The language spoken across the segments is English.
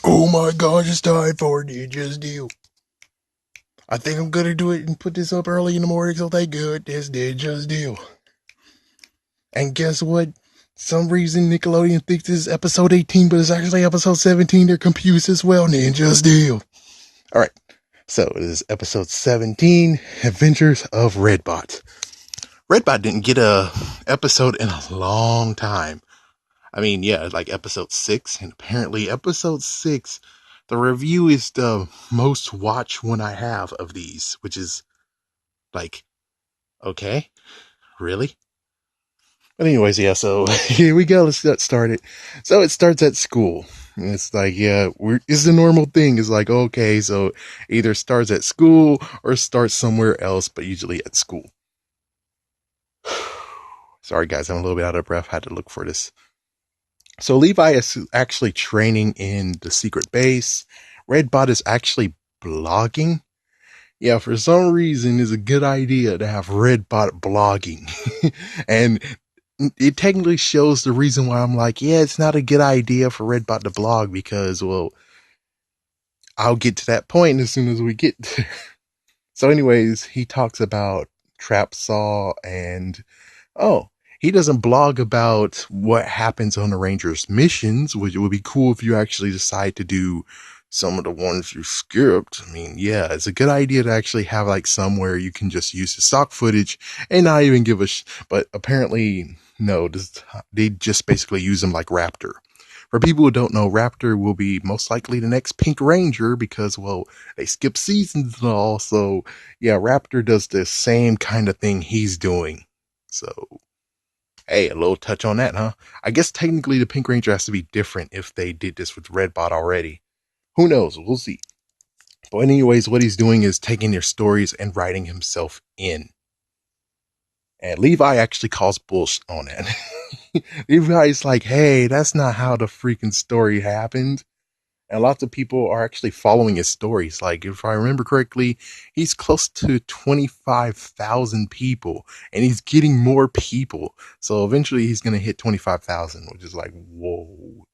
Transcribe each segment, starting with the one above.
Oh my gosh, it's time for Ninja's Deal. I think I'm gonna do it and put this up early in the morning, so thank good. It's Ninja's Deal. And guess what? Some reason Nickelodeon thinks this is episode 18, but it's actually episode 17. They're confused as well. Ninja's Deal. Alright, so it is episode 17, Adventures of Redbot. Redbot didn't get a episode in a long time. I mean, yeah, like episode 6, and apparently episode 6, the review is the most watched one I have of these, which is like, okay, really? But anyways, yeah, so here we go, let's get started. So it starts at school. And it's like, yeah, it's the normal thing. It's like, okay, so either starts at school or starts somewhere else, but usually at school. Sorry guys, I'm a little bit out of breath. I had to look for this. So Levi is actually training in the secret base. Redbot is actually blogging. Yeah, for some reason, it's a good idea to have Redbot blogging. And it technically shows the reason why I'm like, yeah, it's not a good idea for Redbot to blog because, well, I'll get to that point as soon as we get there. So anyways, he talks about Trap Saw and, oh, he doesn't blog about what happens on the Rangers missions, which would be cool if you actually decide to do some of the ones you skipped. I mean, yeah, it's a good idea to actually have like somewhere you can just use the stock footage and not even give a but apparently no, they just basically use them like Raptor. For people who don't know, Raptor will be most likely the next Pink Ranger because, well, they skip seasons and all. So yeah, Raptor does the same kind of thing he's doing. So hey, a little touch on that, huh? I guess technically the Pink Ranger has to be different if they did this with Redbot already. Who knows? We'll see. But anyways, what he's doing is taking their stories and writing himself in. And Levi actually calls bullshit on that. Levi's like, hey, that's not how the freaking story happened. And lots of people are actually following his stories. Like, if I remember correctly, he's close to 25,000 people and he's getting more people. So eventually he's going to hit 25,000, which is like, whoa,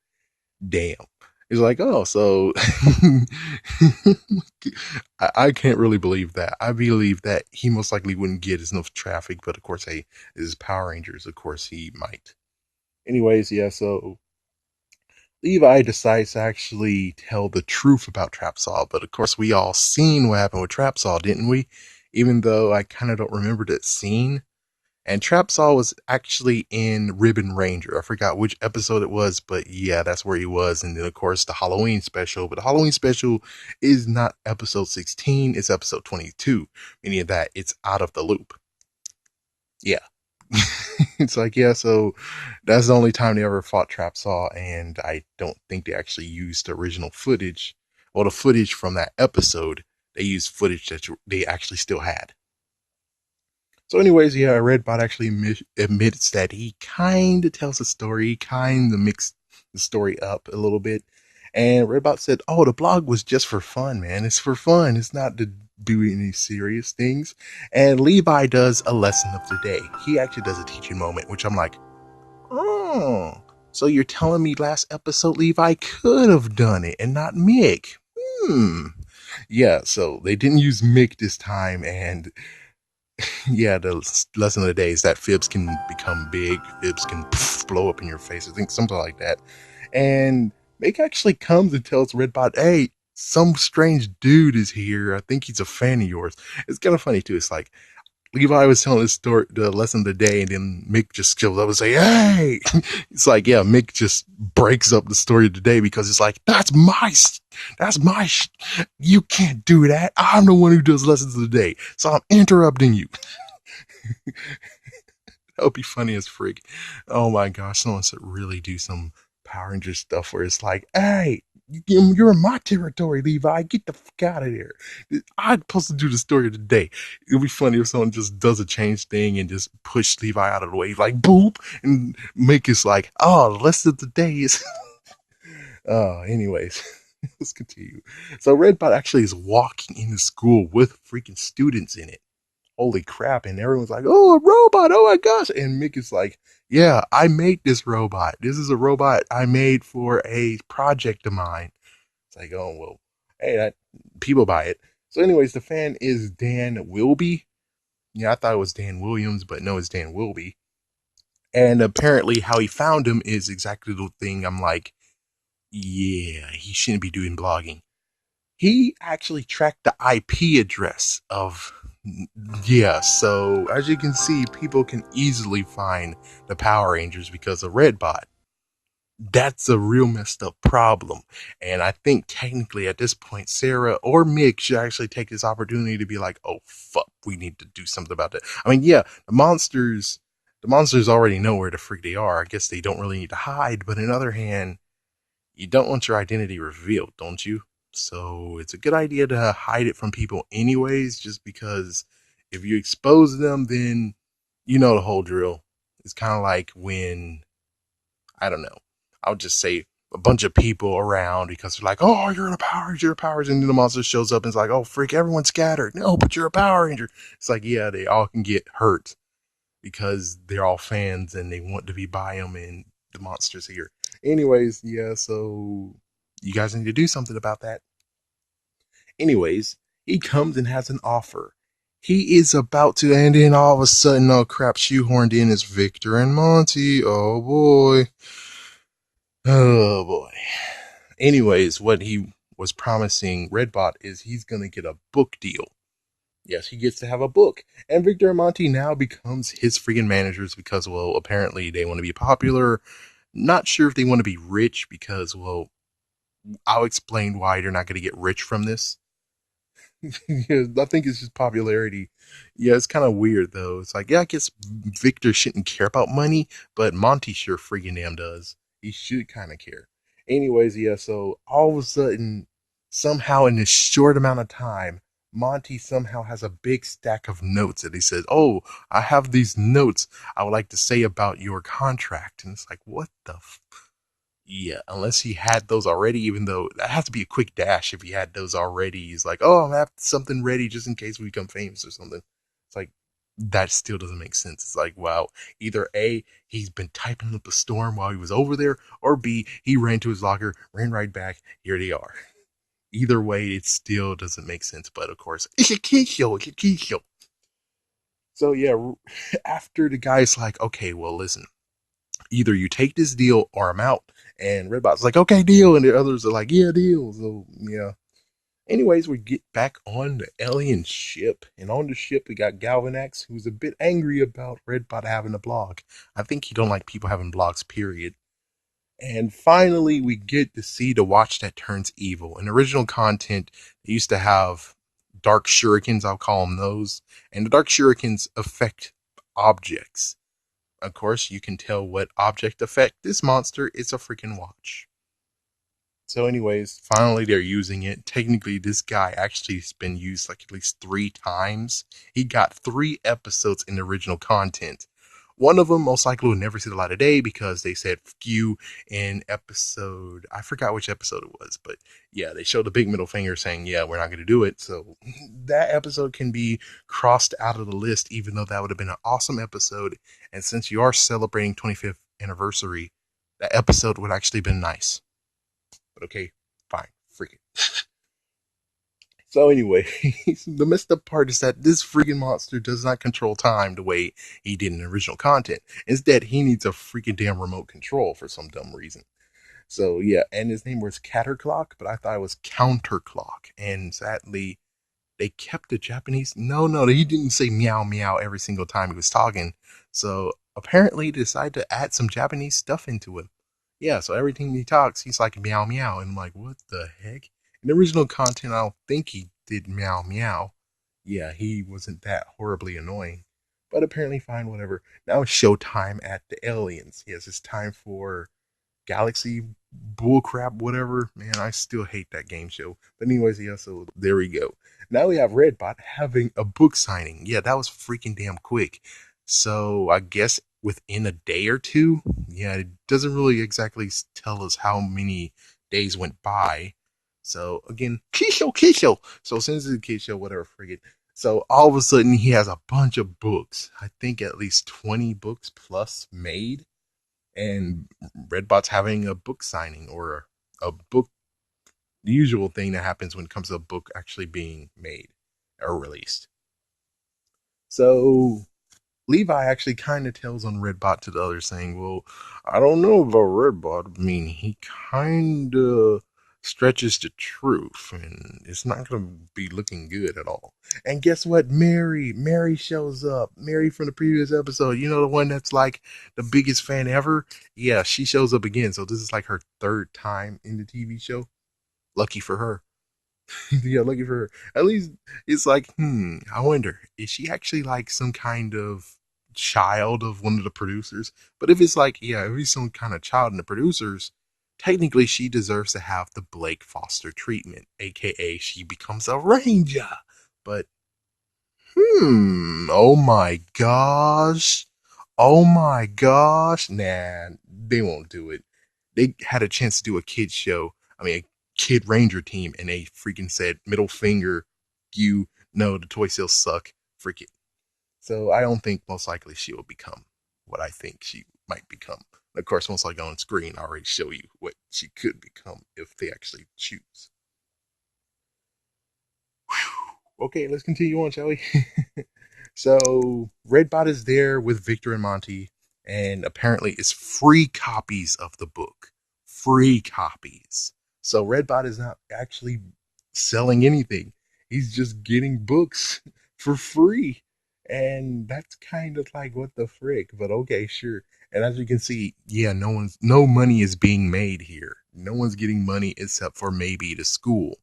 damn. He's like, oh, so I can't really believe that. I believe that he most likely wouldn't get enough traffic, but of course, hey, this is Power Rangers. Of course, he might. Anyways, yeah, so Levi decides to actually tell the truth about Trap Saw, but of course we all seen what happened with Trap Saw, didn't we? Even though I kind of don't remember that scene. And Trap Saw was actually in Ribbon Ranger. I forgot which episode it was, but yeah, that's where he was. And then of course the Halloween special, but the Halloween special is not episode 16, it's episode 22, meaning that it's out of the loop. Yeah. It's like, yeah, so that's the only time they ever fought Trap Saw, and I don't think they actually used the original footage, or the footage from that episode. They used footage that they actually still had. So anyways, yeah, Redbot actually admits that he kind of tells a story, he kind of mixed the story up a little bit. And Redbot said, oh, the blog was just for fun, man. It's for fun. It's not to do any serious things. And Levi does a lesson of the day. He actually does a teaching moment, which I'm like, oh, so you're telling me last episode Levi could have done it and not Mick? Yeah, so they didn't use Mick this time, and yeah, the lesson of the day is that fibs can become big, fibs can blow up in your face. I think something like that. And Mick actually comes and tells Redbot, hey, some strange dude is here. I think he's a fan of yours. It's kind of funny too. It's like Levi was telling his story, the lesson of the day, and then Mick just shows up and say, hey, it's like, yeah, Mick just breaks up the story of the day because it's like, you can't do that. I'm the one who does lessons of the day. So I'm interrupting you. That would be funny as frig. Oh my gosh, someone should really do some Power Ranger stuff where it's like, hey, you're in my territory, Levi. Get the fuck out of there. I'm supposed to do the story of the day. It would be funny if someone just does a change thing and just push Levi out of the way, like boop, and make it like, oh, the rest of the day is. Anyways, let's continue. So Redbot actually is walking into school with freaking students in it. Holy crap. And everyone's like, oh, a robot. Oh my gosh. And Mick is like, yeah, I made this robot. This is a robot I made for a project of mine. It's like, oh well, hey, that people buy it. So, anyways, the fan is Dan Wilby. Yeah, I thought it was Dan Williams, but no, it's Dan Wilby. And apparently, how he found him is exactly the thing. I'm like, yeah, he shouldn't be doing blogging. He actually tracked the IP address of, yeah, so as you can see, people can easily find the Power Rangers because of Redbot. That's a real messed up problem. And I think technically at this point, Sarah or Mick should actually take this opportunity to be like, oh fuck, we need to do something about that. I mean, yeah, the monsters already know where the freak they are. I guess they don't really need to hide, but on the other hand, you don't want your identity revealed, don't you? So it's a good idea to hide it from people anyways, just because if you expose them, then you know the whole drill. It's kind of like when, I don't know, I'll just say a bunch of people around because they're like, oh, you're the powers. And then the monster shows up and it's like, oh, freak, everyone's scattered. No, but you're a Power Ranger. It's like, yeah, they all can get hurt because they're all fans and they want to be by them and the monster's here. Anyways, yeah, so you guys need to do something about that. Anyways, he comes and has an offer. He is about to, and then all of a sudden, oh crap, shoehorned in is Victor and Monty. Oh boy. Oh boy. Anyways, what he was promising Redbot is he's gonna get a book deal. Yes, he gets to have a book. And Victor and Monty now becomes his freaking managers because, well, apparently they want to be popular. Not sure if they want to be rich because, well, I'll explain why they're not going to get rich from this. Yeah, I think it's just popularity. Yeah, it's kind of weird though. It's like, yeah, I guess Victor shouldn't care about money, but Monty sure freaking damn does. He should kind of care. Anyways, yeah, so all of a sudden, somehow in this short amount of time, Monty somehow has a big stack of notes that he says, oh, I have these notes I would like to say about your contract. And it's like, what the yeah, unless he had those already, even though that has to be a quick dash if he had those already. He's like, oh, I have something ready just in case we become famous or something. It's like, that still doesn't make sense. It's like, wow, either A, he's been typing up a storm while he was over there, or B, he ran to his locker, ran right back, here they are. Either way, it still doesn't make sense, but of course, it's a key show, it's a key show. So yeah, after the guy's like, okay, well, listen, either you take this deal or I'm out. And Redbot's like, okay, deal. And the others are like, yeah, deal. So, yeah. Anyways, we get back on the alien ship. And on the ship, we got Galvanax, who's a bit angry about Redbot having a blog. I think he don't like people having blogs, period. And finally, we get to see the watch that turns evil. In original content, they used to have dark shurikens, I'll call them those. And the dark shurikens affect objects. Of course, you can tell what object effect this monster is a freaking watch. So, anyways, finally they're using it. Technically, this guy actually has been used like at least 3 times. He got 3 episodes in the original content. One of them most likely will never see the light of day because they said "few" in episode. I forgot which episode it was, but yeah, they showed the big middle finger saying, "Yeah, we're not going to do it." So that episode can be crossed out of the list, even though that would have been an awesome episode. And since you are celebrating 25th anniversary, that episode would actually been nice. But okay, fine, freak it. So anyway, the messed up part is that this freaking monster does not control time the way he did in the original content. Instead, he needs a freaking damn remote control for some dumb reason. So yeah, and his name was Catterclock, but I thought it was Counterclock. And sadly, they kept the Japanese. No, he didn't say meow meow every single time he was talking. So apparently, he decided to add some Japanese stuff into it. Yeah, so everything he talks, he's like meow meow, and I'm like, what the heck? In the original content, I don't think he did meow meow. Yeah, he wasn't that horribly annoying. But apparently, fine, whatever. Now it's showtime at the aliens. Yes, it's time for Galaxy bullcrap, whatever. Man, I still hate that game show. But anyways, yeah, so there we go. Now we have Redbot having a book signing. Yeah, that was freaking damn quick. So I guess within a day or two, yeah, it doesn't really exactly tell us how many days went by. So again, Kisho. So since it's a Kisho, whatever, friggin'. So all of a sudden he has a bunch of books. I think at least 20 books plus made, and Redbot's having a book signing or a book. The usual thing that happens when it comes to a book actually being made or released. So Levi actually kind of tells on Redbot to the others, saying, "Well, I don't know about Redbot. I mean, he kind of stretches the truth, and it's not going to be looking good at all." And guess what? Mary shows up. Mary from the previous episode. You know, the one that's like the biggest fan ever. Yeah, she shows up again. So this is like her third time in the TV show. Lucky for her. Yeah, looking for her. At least it's like, I wonder, is she actually like some kind of child of one of the producers? But if it's like, yeah, if he's some kind of child in the producers, technically she deserves to have the Blake Foster treatment, aka she becomes a ranger. But oh my gosh. Oh my gosh. Nah, they won't do it. They had a chance to do a kid show. I mean, a kid ranger team, and they freaking said, middle finger, you know, the toy sales suck. Freak it. So I don't think most likely she will become what I think she might become. Of course, most likely on screen, I already show you what she could become if they actually choose. Okay, let's continue on, shall we? So Redbot is there with Victor and Monty, and apparently it's free copies of the book. Free copies. So Redbot is not actually selling anything. He's just getting books for free. And that's kind of like what the frick, but okay, sure. And as you can see, yeah, no money is being made here. No one's getting money except for maybe the school.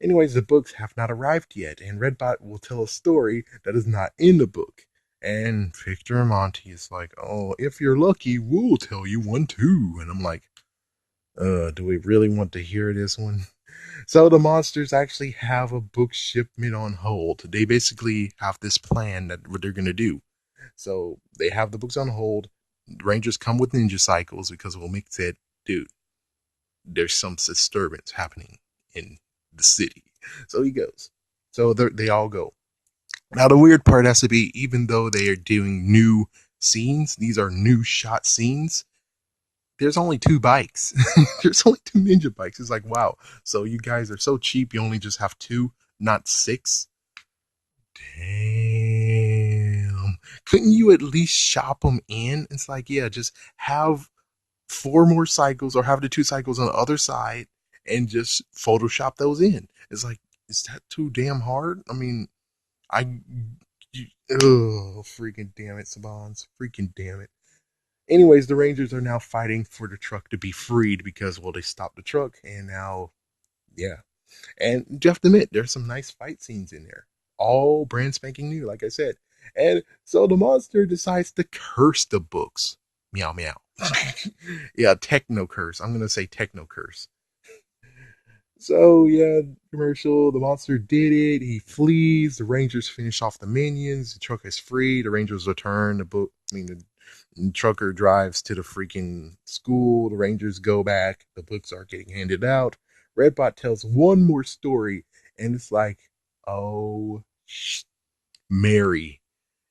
Anyways, the books have not arrived yet, and Redbot will tell a story that is not in the book. And Victor and Monty is like, "Oh, if you're lucky, we'll tell you one too." And I'm like, do we really want to hear this one? So the monsters actually have a book shipment on hold. They basically have this plan that what they're gonna do. So they have the books on hold. Rangers come with ninja cycles because Omik said, dude, there's some disturbance happening in the city. So he goes. So they all go. Now, the weird part has to be, even though they are doing new scenes, these are new shot scenes, there's only two bikes. There's only two ninja bikes. It's like, wow. So you guys are so cheap, you only just have two, not six? Damn. Couldn't you at least shop them in? It's like, yeah, just have four more cycles or have the two cycles on the other side and just Photoshop those in. It's like, is that too damn hard? I mean, I, oh, freaking damn it, Sabans. Freaking damn it. Anyways, the Rangers are now fighting for the truck to be freed because, well, they stopped the truck and now, yeah. And you have to admit, there's some nice fight scenes in there. All brand spanking new, like I said. And so the monster decides to curse the books. Meow meow. Yeah, techno curse. I'm gonna say techno curse. So yeah, commercial. The monster did it. He flees. The Rangers finish off the minions. The truck is free. The Rangers return. The book. I mean, the trucker drives to the freaking school. The Rangers go back. The books are getting handed out. Redbot tells one more story, and it's like, oh, Mary.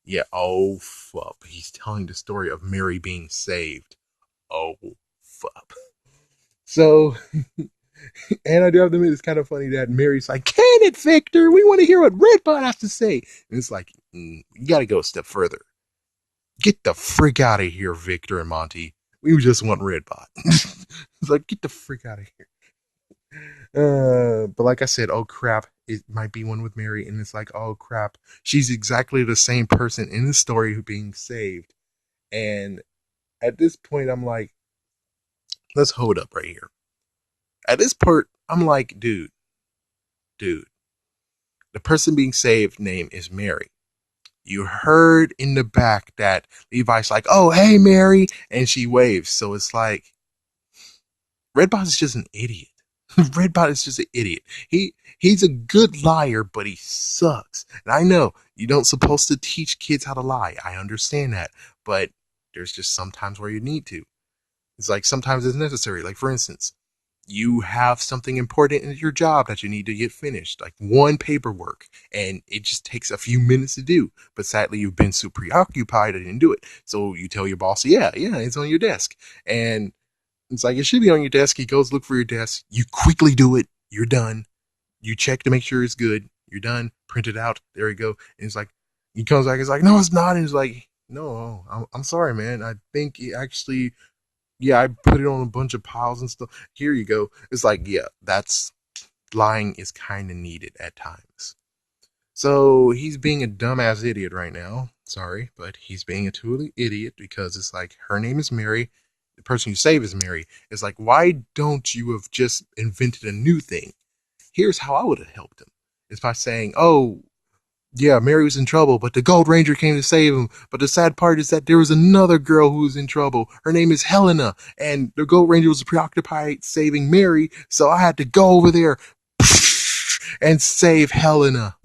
Yeah, oh, fuck. He's telling the story of Mary being saved. Oh, fuck. So, and I do have to admit, it's kind of funny that Mary's like, "Can it, Victor? We want to hear what Redbot has to say." And it's like, you got to go a step further. Get the frick out of here, Victor and Monty. We just want Redbot. It's like, get the frick out of here. But like I said, oh crap, it might be one with Mary, and it's like, oh crap, she's exactly the same person in the story who being saved. And at this point, I'm like, let's hold up right here. At this part, I'm like, dude, the person being saved name is Mary. You heard in the back that Levi's like, oh, hey, Mary. And she waves. So it's like, Redbot is just an idiot. Redbot is just an idiot. He's a good liar, but he sucks. And I know you don't supposed to teach kids how to lie. I understand that. But there's just sometimes where you need to. It's like sometimes it's necessary. Like for instance, you have something important in your job that you need to get finished, like one paperwork, and it just takes a few minutes to do. But sadly, you've been so preoccupied and didn't do it. So you tell your boss, yeah, it's on your desk. And It's like, it should be on your desk. He goes look for your desk. You quickly do it. You're done. You check to make sure it's good. You're done. Print it out. There you go. And it's like, he comes back. It's like, no, it's not. And he's like, no, I'm sorry, man. I think it actually, yeah, I put it on a bunch of piles and stuff. Here you go. It's like, yeah, that's lying is kind of needed at times. So he's being a dumbass idiot right now. Sorry, but he's being a total idiot because it's like, her name is Mary. The person you save is Mary. It's like, why don't you have just invented a new thing? Here's how I would have helped him. It's by saying, oh, yeah, Mary was in trouble, but the Gold Ranger came to save him. But the sad part is that there was another girl who was in trouble. Her name is Helena, and the Gold Ranger was preoccupied saving Mary, so I had to go over there and save Helena.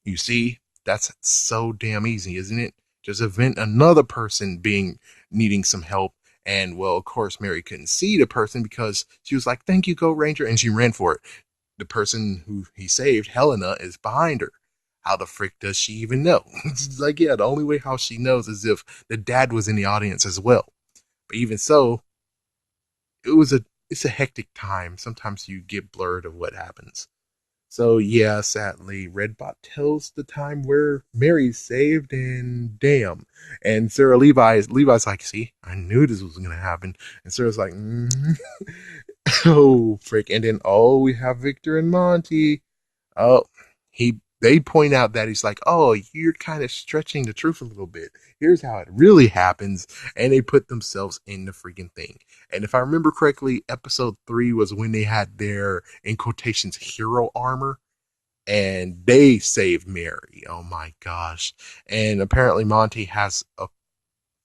You see, that's so damn easy, isn't it? Just invent another person being needing some help. And well, of course, Mary couldn't see the person because she was like, "Thank you, Gold Ranger," and she ran for it. The person who he saved, Helena, is behind her. How the frick does she even know? It's like, yeah, the only way how she knows is if the dad was in the audience as well. But even so, it's a hectic time. Sometimes you get blurred of what happens. So yeah, sadly, Redbot tells the time where Mary's saved, and damn. And Sarah Levi's like, see, I knew this was gonna happen. And Sarah's like, oh frick. And then we have Victor and Monty. Oh, they point out that he's like, oh, you're kind of stretching the truth a little bit. Here's how it really happens, and they put themselves in the freaking thing. And if I remember correctly, episode 3 was when they had their, in quotations, hero armor, and they saved Mary. Oh my gosh! And apparently Monty has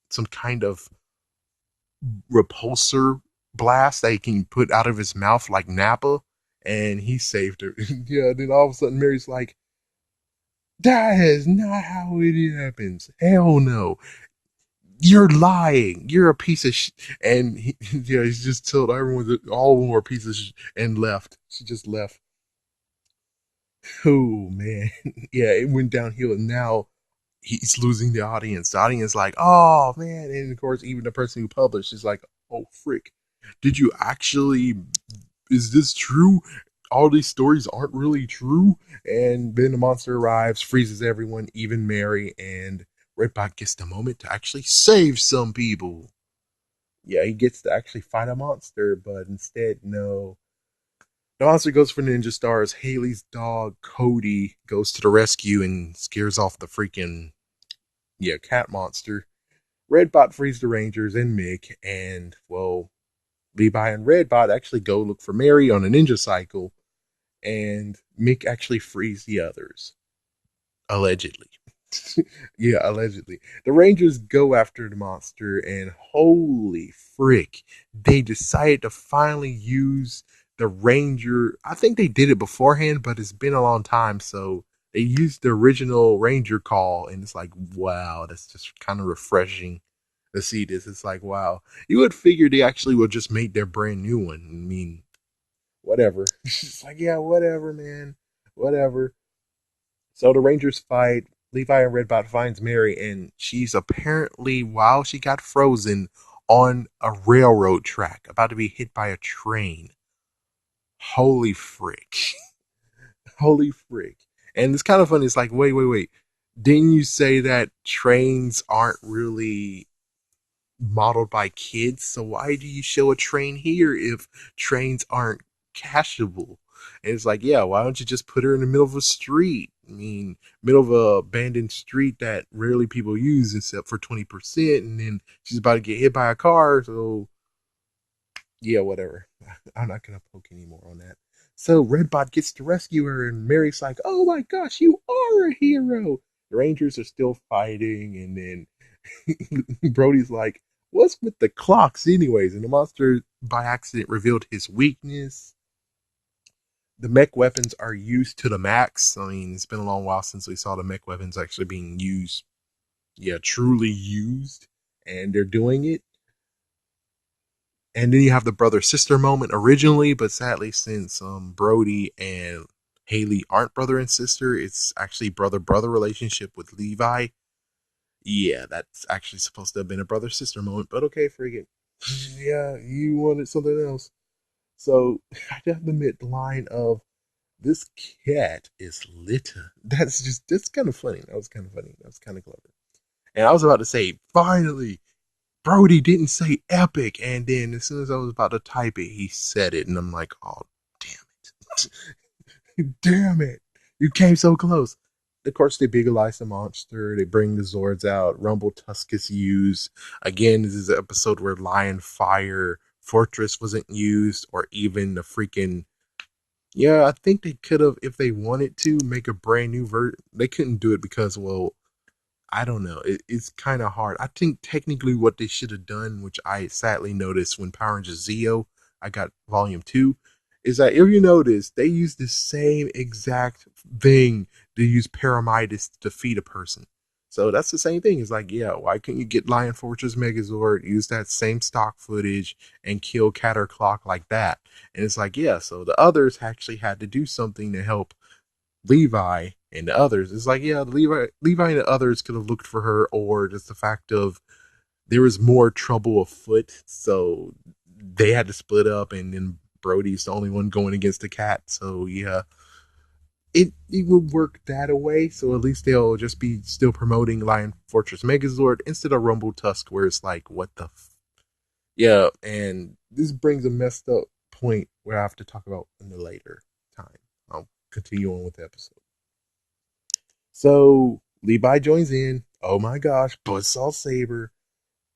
some kind of repulsor blast that he can put out of his mouth like Nappa, and he saved her. Yeah. Then all of a sudden Mary's like, that is not how it happens. Hell no. You're lying. You're a piece of shit. And yeah, he's just told everyone that all of them were pieces of shit and left. She just left. Oh man. Yeah, it went downhill, and now he's losing the audience. The audience is like, oh man. And of course, even the person who published is like, oh frick. Did you actually, is this true? All these stories aren't really true. And then the monster arrives, freezes everyone, even Mary, and Redbot gets the moment to actually save some people. Yeah, he gets to actually fight a monster, but instead, no. The monster goes for Ninja Stars. Haley's dog, Cody, goes to the rescue and scares off the freaking, yeah, cat monster. Redbot frees the Rangers and Mick, and, well, Levi and Redbot actually go look for Mary on a ninja cycle, and Mick actually frees the others. Allegedly. Yeah, allegedly. The Rangers go after the monster, and holy frick, they decided to finally use the Ranger. I think they did it beforehand, but it's been a long time, so they used the original Ranger call, and it's like, wow, that's just kind of refreshing to see this. It's like, wow, you would figure they actually would just make their brand new one. I mean, whatever. It's like, yeah, whatever, man, whatever. So the Rangers fight. Levi and Redbot finds Mary, and she's apparently, while she got frozen, on a railroad track, about to be hit by a train. Holy frick. Holy frick. And it's kind of funny. It's like, wait. Didn't you say that trains aren't really modeled by kids? So why do you show a train here if trains aren't cashable? And it's like, yeah, why don't you just put her in the middle of a street? I mean, middle of a abandoned street that rarely people use except for 20%, and then she's about to get hit by a car. So yeah, whatever. I'm not gonna poke anymore on that. So Redbot gets to rescue her, and Mary's like, "Oh my gosh, you are a hero!" The Rangers are still fighting, and then Brody's like, "What's with the clocks, anyways?" And the monster, by accident, revealed his weakness. The mech weapons are used to the max. I mean, it's been a long while since we saw the mech weapons actually being used. Yeah, truly used, and they're doing it. And then you have the brother sister moment originally, but sadly, since Brody and Haley aren't brother and sister, it's actually brother brother relationship with Levi. Yeah, that's actually supposed to have been a brother sister moment, but okay, forget. Yeah, you wanted something else. So I have to admit the line of this cat is litter. That's kind of funny. That was kind of funny. That was kind of clever. And I was about to say, finally, Brody didn't say epic. And then as soon as I was about to type it, he said it. And I'm like, oh, damn it. Damn it. You came so close. Of course, they bigalize the monster. They bring the Zords out. Rumble Tusk is used. Again, this is an episode where Lion Fire Fortress wasn't used, or even the freaking. Yeah, I think they could have, if they wanted to, make a brand new version. They couldn't do it because, well, I don't know. It's kind of hard. I think technically what they should have done, which I sadly noticed when Power Rangers Zeo, I got Volume 2, is that if you notice, they use the same exact thing to use Paramidas to defeat a person. So that's the same thing. It's like, yeah, why couldn't you get Lion Fortress Megazord, use that same stock footage, and kill Catter Clock like that? And it's like, yeah, so the others actually had to do something to help Levi and the others. It's like, yeah, Levi and the others could have looked for her, or just the fact of there was more trouble afoot, so they had to split up, and then Brody's the only one going against the cat. So yeah, it would work that way. So at least they'll just be still promoting Lion Fortress Megazord instead of Rumble Tusk, where it's like, what the yeah. And this brings a messed up point where I have to talk about in the later time. I'll continue on with the episode. So Levi joins in. Oh my gosh, Buzzsaw Saber.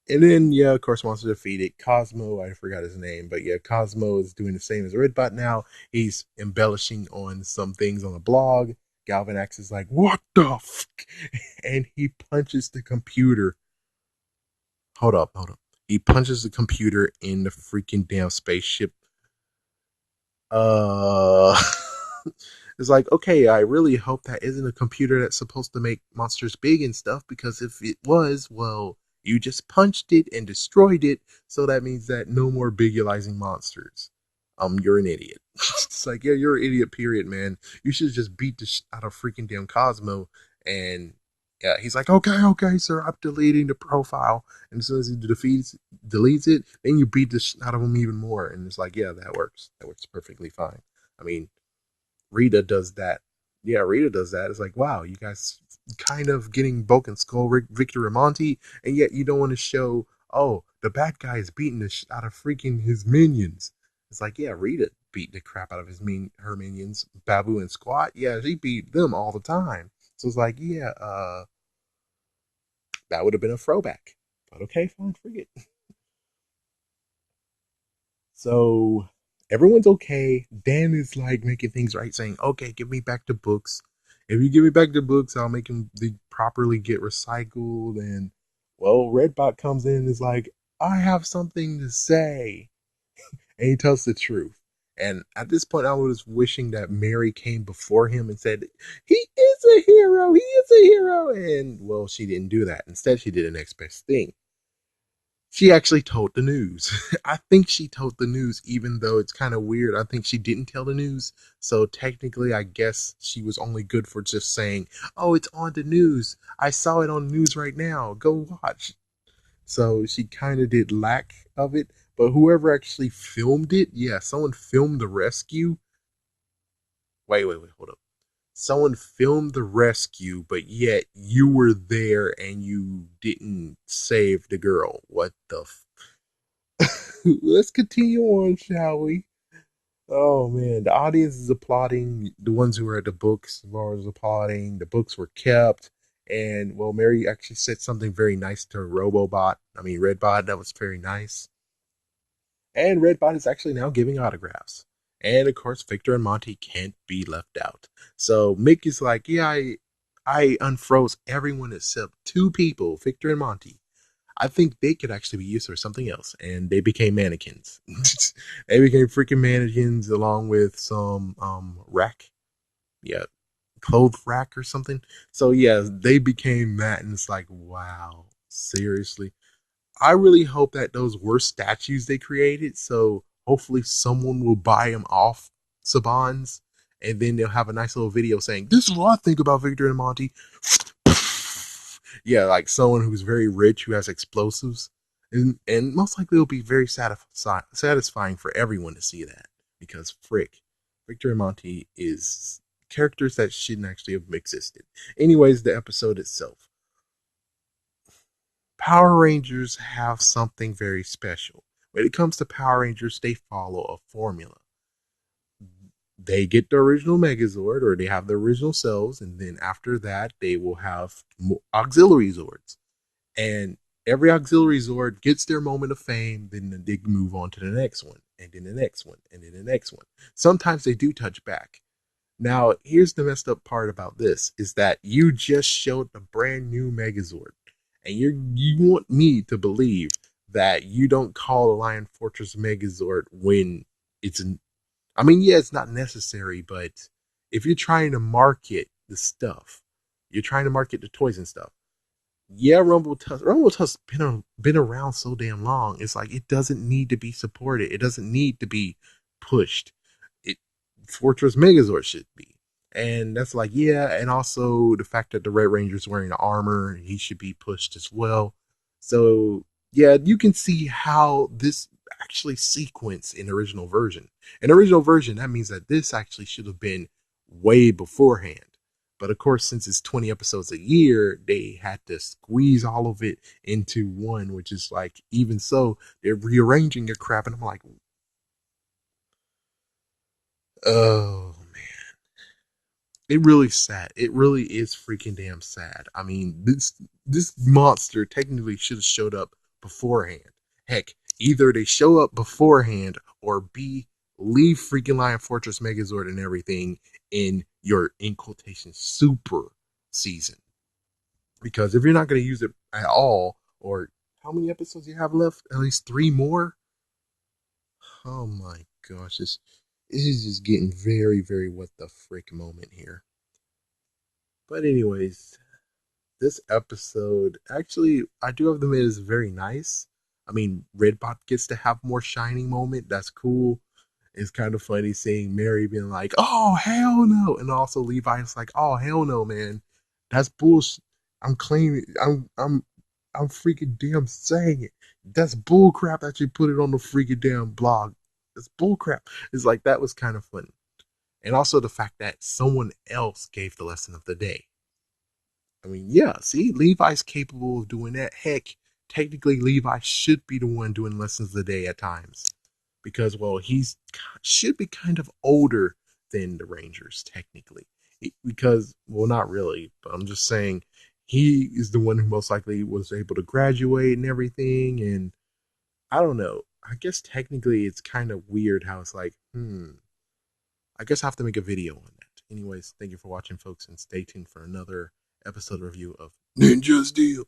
And then, yeah, of course, Monster defeated Cosmo. I forgot his name, but yeah, Cosmo is doing the same as Redbot now. He's embellishing on some things on the blog. Galvanax is like, what the fuck? And he punches the computer. Hold up. He punches the computer in the freaking damn spaceship. Uh, it's like, okay, I really hope that isn't a computer that's supposed to make monsters big and stuff, because if it was, well, you just punched it and destroyed it, so that means that no more bigulizing monsters. You're an idiot. It's like, yeah, you're an idiot, period, man. You should just beat the out of freaking damn Cosmo. And yeah, he's like, okay, sir, I'm deleting the profile. And as soon as he deletes it, then you beat the out of him even more. And it's like, yeah, that works. That works perfectly fine. I mean, Rita does that. Yeah, Rita does that. It's like, wow, you guys kind of getting Bulk and Skull, Victor and Monty, and yet you don't want to show, oh, the bad guy is beating the out of freaking his minions. It's like, yeah, Rita beat the crap out of her minions, Babu and Squat. Yeah, she beat them all the time. So it's like, yeah, that would have been a throwback. But okay, fine, forget. So everyone's okay. Dan is like making things right, saying, okay, give me back the books. If you give me back the books, I'll make them properly get recycled. And well, Redbot comes in and is like, I have something to say. And he tells the truth. And at this point, I was wishing that Mary came before him and said, he is a hero. He is a hero. And well, she didn't do that. Instead, she did the next best thing. She actually told the news. I think she told the news, even though it's kind of weird. I think she didn't tell the news. So technically, I guess she was only good for just saying, oh, it's on the news. I saw it on the news right now. Go watch. So she kind of did lack of it. But whoever actually filmed it, yeah, someone filmed the rescue. Wait, hold up. Someone filmed the rescue, but yet you were there and you didn't save the girl. What the Let's continue on, shall we? Oh man, the audience is applauding. The ones who were at the books was applauding. The books were kept, and well, Mary actually said something very nice to Robobot. I mean, Redbot. That was very nice. And Redbot is actually now giving autographs. And of course, Victor and Monty can't be left out. So Mick is like, yeah, I unfroze everyone except two people, Victor and Monty. I think they could actually be used for something else, and they became mannequins. They became freaking mannequins along with some rack, yeah, clothes rack or something. So yeah, they became that, and it's like, wow, seriously. I really hope that those were statues they created. So hopefully someone will buy them off Saban's, and then they'll have a nice little video saying, "This is what I think about Victor and Monty." Yeah, like someone who's very rich who has explosives. And most likely it'll be very satisfying for everyone to see that because Victor and Monty is characters that shouldn't actually have existed. Anyways, the episode itself. Power Rangers have something very special. When it comes to Power Rangers, they follow a formula. They get the original Megazord, or they have the original cells, and then after that, they will have auxiliary Zords. And every auxiliary Zord gets their moment of fame, then they move on to the next one, and then the next one, and then the next one. Sometimes they do touch back. Now, here's the messed up part about this is that you just showed a brand new Megazord, and you want me to believe that you don't call the Lion Fortress Megazord when it's an I mean, yeah, it's not necessary, but if you're trying to market the stuff, you're trying to market the toys and stuff. Yeah, Rumble Tusk's been around so damn long. It's like it doesn't need to be supported. It doesn't need to be pushed. It Fortress Megazord should be. And that's like, yeah, and also the fact that the Red Ranger's wearing armor, he should be pushed as well. So yeah, you can see how this actually sequenced in the original version. In the original version, that means that this actually should have been way beforehand. But of course, since it's 20 episodes a year, they had to squeeze all of it into one, which is like, even so, they're rearranging your crap. And I'm like, oh, it really sad. It really is freaking damn sad. I mean, this monster technically should have showed up beforehand. Heck, either they show up beforehand or B, leave freaking Lion Fortress Megazord and everything in your in quotation super season. Because if you're not going to use it at all, or how many episodes you have left? At least three more. Oh my gosh, this is just getting very, very what the frick moment here. But anyways, this episode actually I do have to admit is very nice. I mean, Redbot gets to have more shining moment. That's cool. It's kind of funny seeing Mary being like, "Oh hell no," and also Levi's like, "Oh hell no, man, that's bullshit. I'm claiming, I'm freaking damn saying it. That's bullcrap that you put it on the freaking damn blog. It's bullcrap." It's like that was kind of funny, and also the fact that someone else gave the lesson of the day. I mean, yeah, see, Levi's capable of doing that. Heck, technically, Levi should be the one doing lessons of the day at times because, well, he's should be kind of older than the Rangers technically. Because, well, not really, but I'm just saying he is the one who most likely was able to graduate and everything. And I don't know. I guess technically it's kind of weird how it's like, I guess I have to make a video on that. Anyways, thank you for watching, folks, and stay tuned for another episode review of Ninja Steel.